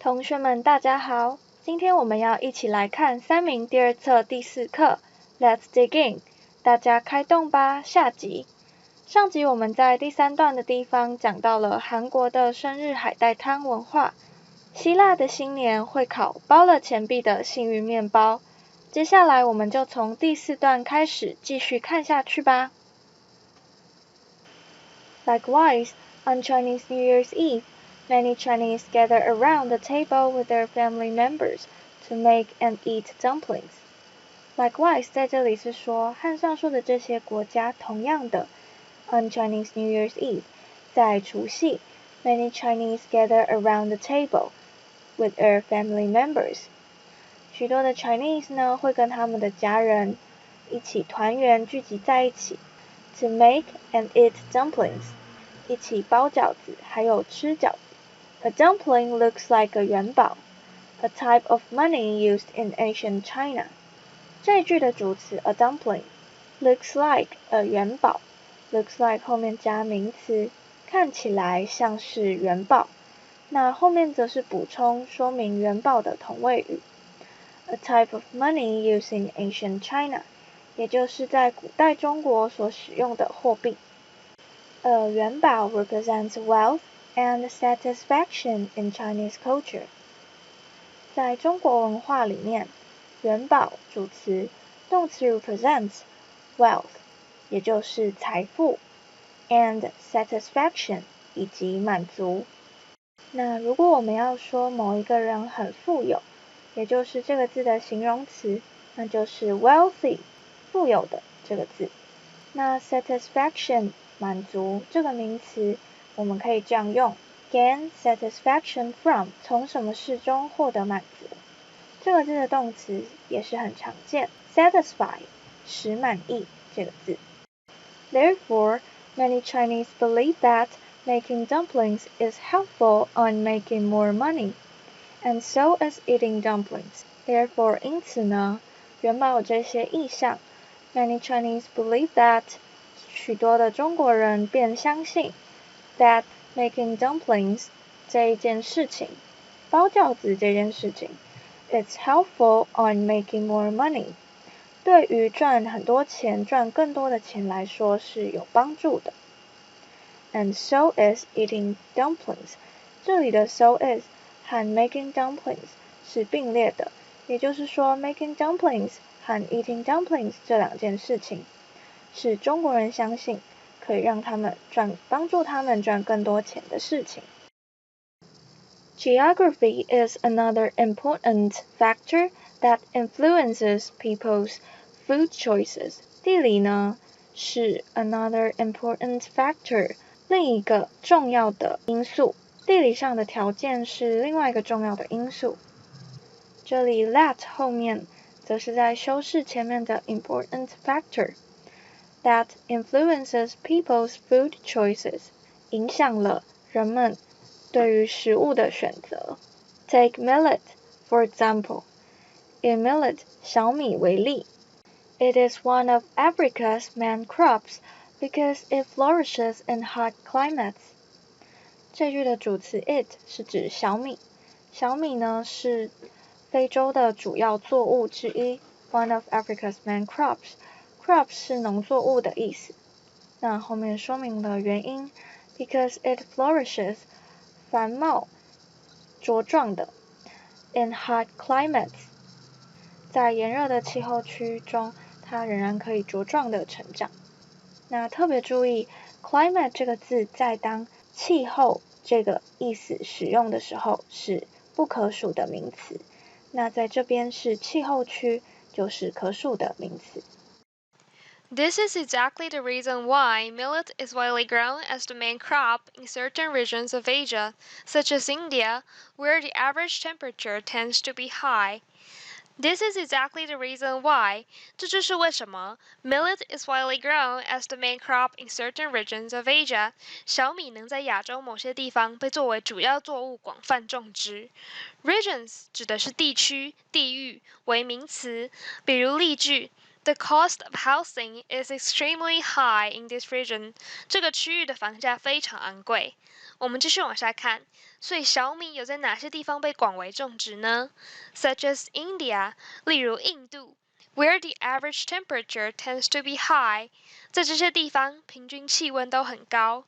同学们大家好，今天我们要一起来看三民第二册第4课 Let's dig in 大家开动吧下集。上集我们在第3段的地方讲到了韩国的生日海带汤文化，希腊的新年会烤包了钱币的幸运面包。接下来我们就从第4段开始继续看下去吧。Likewise, on Chinese New Year's Eve, many Chinese gather around the table with their family members to make and eat dumplings. Likewise, 在这里是说和上述的这些国家同样的 on Chinese New Year's Eve, 在除夕 many Chinese gather around the table with their family members. 许多的 Chinese 呢会跟他们的家人一起团圆聚集在一起 to make and eat dumplings, 一起包饺子还有吃饺子。A dumpling looks like a 元宝 a type of money used in ancient China. 这一句的主词 a dumpling looks like a 元宝 looks like 后面加名词，看起来像是元宝，那后面则是补充说明元宝的同位语 a type of money used in ancient China, 也就是在古代中国所使用的货币。A 元宝 represents wealth and satisfaction in Chinese culture. 在中国文化里面，元宝主词，动词 represents wealth, 也就是财富 and satisfaction 以及满足。那如果我们要说某一个人很富有，也就是这个字的形容词，那就是 wealthy, 富有的这个字。那 satisfaction 满足这个名词我们可以这样用 gain satisfaction from 从什么事中获得满足。这个字的动词也是很常见 satisfy 使满意这个字。Therefore, many Chinese believe that making dumplings is helpful on making more money, and so is eating dumplings. Therefore, 因此呢，元宝有这些意象 Many Chinese believe that 许多的中国人便相信 that making dumplings 这一件事情，包饺子这件事情 it's helpful on making more money. 对于赚很多钱、赚更多的钱来说是有帮助的。And so is eating dumplings. 这里的 so is 和 making dumplings 是并列的，也就是说 making dumplings 和 eating dumplings 这两件事情是中国人相信可以让他们帮助他们赚更多钱的事情。Geography is another important factor that influences people's food choices. 地理呢是 another important factor, 另一个重要的因素。地理上的条件是另外一个重要的因素。这里 that 后面则是在修饰前面的 important factor that influences people's food choices, 影响了人们对于食物的选择。Take millet, for example. 以 millet 小米为例。It is one of Africa's main crops because it flourishes in hot climates. 这句的主词 it 是指小米。小米呢是非洲的主要作物之一 one of Africa's main crops. Crops 是农作物的意思。那后面说明了原因 because it flourishes 繁茂茁壮的 in hot climates. 在炎热的气候区中它仍然可以茁壮的成长。那特别注意 climate 这个字在当气候这个意思使用的时候是不可数的名词，那在这边是气候区就是可数的名词。This is exactly the reason why millet is widely grown as the main crop in certain regions of Asia, such as India, where the average temperature tends to be high. This is exactly the reason why, 这就是为什么 millet is widely grown as the main crop in certain regions of Asia. 小米能在亚洲某些地方被作为主要作物广泛种植。Regions 指的是地区、地域，为名词，比如例句The cost of housing is extremely high in this region. 这个区域的房价非常昂贵。我们继续往下看，所以小米有在哪些地方被广为种植呢 ？Such as India， 例如印度 ，where the average temperature tends to be high， 在这些地方平均气温都很高。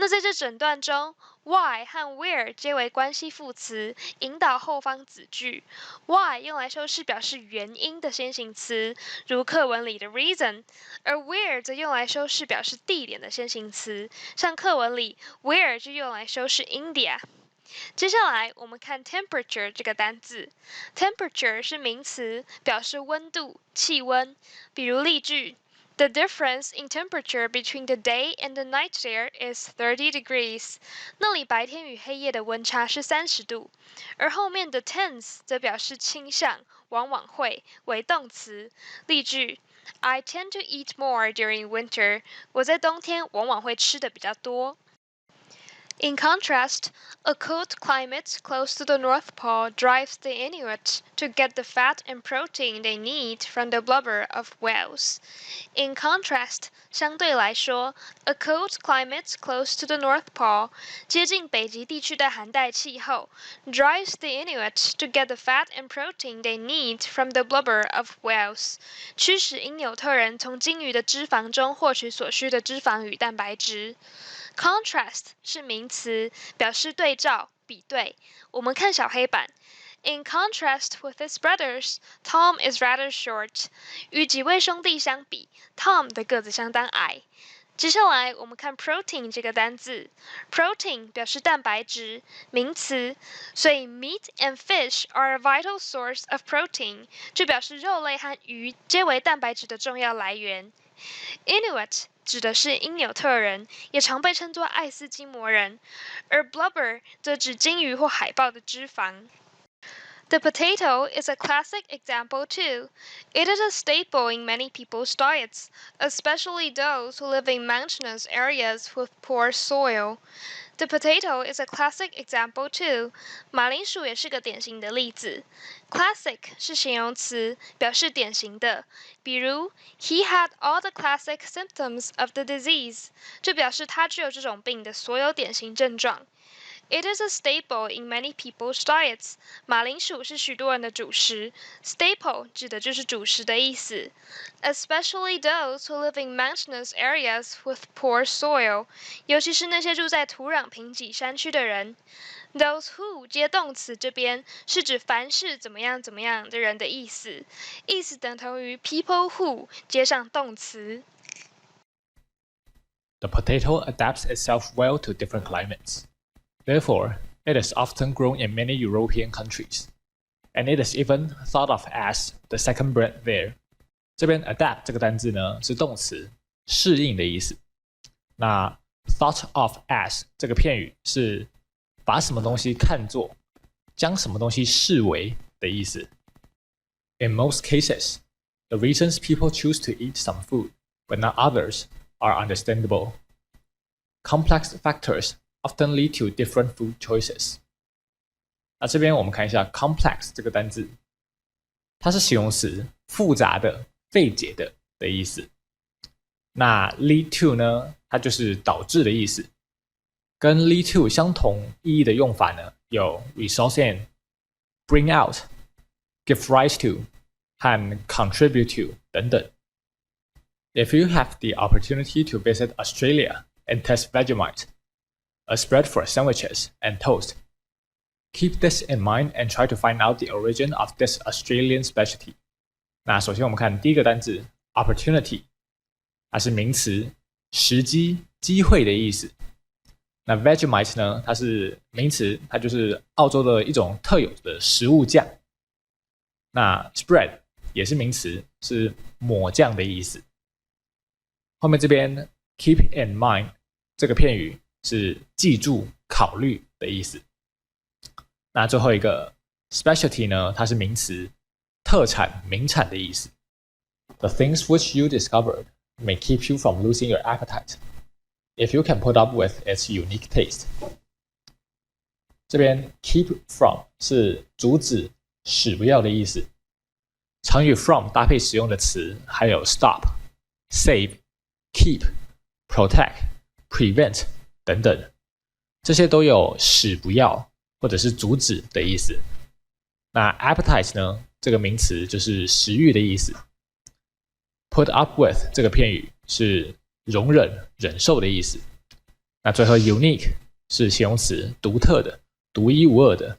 那在这整段中 ，why 和 where 皆为关系副词，引导后方子句。why 用来修饰表示原因的先行词，如课文里的 reason， 而 where 则用来修饰表示地点的先行词，像课文里 where 就用来修饰 India。接下来我们看 temperature 这个单字 ，temperature 是名词，表示温度、气温。比如例句。The difference in temperature between the day and the night there is 30 degrees. 那里白天与黑夜的温差是30度。而后面的 tends 则表示倾向，往往会为动词。例句：I tend to eat more during winter. 我在冬天往往会吃的比较多。In contrast, a cold climate close to the North Pole drives the Inuit to get the fat and protein they need from the blubber of whales. In contrast, 相对来说 ，a cold climate close to the North Pole 接近北极地区的寒带气候 drives the Inuit to get the fat and protein they need from the blubber of whales 驱使因纽特人从鲸鱼的脂肪中获取所需的脂肪与蛋白质。Contrast 是名词，表示对照、比对。我们看小黑板。In contrast with his brothers, Tom is rather short. 与几位兄弟相比 ，Tom 的个子相当矮。接下来我们看 protein 这个单字 ，protein 表示蛋白质，名词，所以 meat and fish are a vital source of protein， 就表示肉类和鱼皆为蛋白质的重要来源。Inuit 指的是因纽特人，也常被称作爱斯基摩人，而 blubber 则指鲸鱼或海豹的脂肪。The potato is a classic example too. It is a staple in many people's diets, especially those who live in mountainous areas with poor soil. The potato is a classic example too. 马铃薯也是个典型的例子。Classic 是形容词，表示典型的。比如 He had all the classic symptoms of the disease， 就表示他具有这种病的所有典型症状。It is a staple in many people's diets. 马铃薯是许多人的主食。Staple 指的就是主食的意思。Especially those who live in mountainous areas with poor soil. 尤其是那些住在土壤贫瘠山区的人。Those who 接动词这边是指凡是怎么样怎么样的人的意思，意思等同于 people who 接上动词。The potato adapts itself well to different climates. Therefore, it is often grown in many European countries, and it is even thought of as the second bread there. 这边 adapt 这个单字呢是动词，适应的意思。那 thought of as 这个片语是把什么东西看作，将什么东西视为的意思。In most cases, the reasons people choose to eat some food, but not others, are understandable. Complex factors often lead to different food choices. 那这边我们看一下 complex 这个单字，它是形容词，复杂的、费解的意思。那 lead to 呢，它就是导致的意思。跟 lead to 相同意义的用法呢，有 result in、bring out、give rise to 和 contribute to 等等。If you have the opportunity to visit Australia and test Vegemite, a spread for sandwiches and toast, keep this in mind and try to find out the origin of this Australian specialty. 那首先我们看第一个单字 opportunity， 它是名词，时机、机会的意思。那 Vegemite 呢，它是名词，它就是澳洲的一种特有的食物酱。那 spread 也是名词，是抹酱的意思。后面这边 keep in mind 这个片语是记住、考虑的意思。那最后一个 specialty 呢，它是名词，特产、名产的意思。The things which you discovered may keep you from losing your appetite, if you can put up with its unique taste. 这边 keep from 是阻止、使不要的意思。常与 from 搭配使用的词还有 stop、save、keep、protect、prevent 等等。这些都有使不要或者是阻止的意思。那 appetite 呢，这个名词就是食欲的意思。Put up with 这个片语是容忍、忍受的意思。那最后 unique 是形容词，独特的、独一无二的。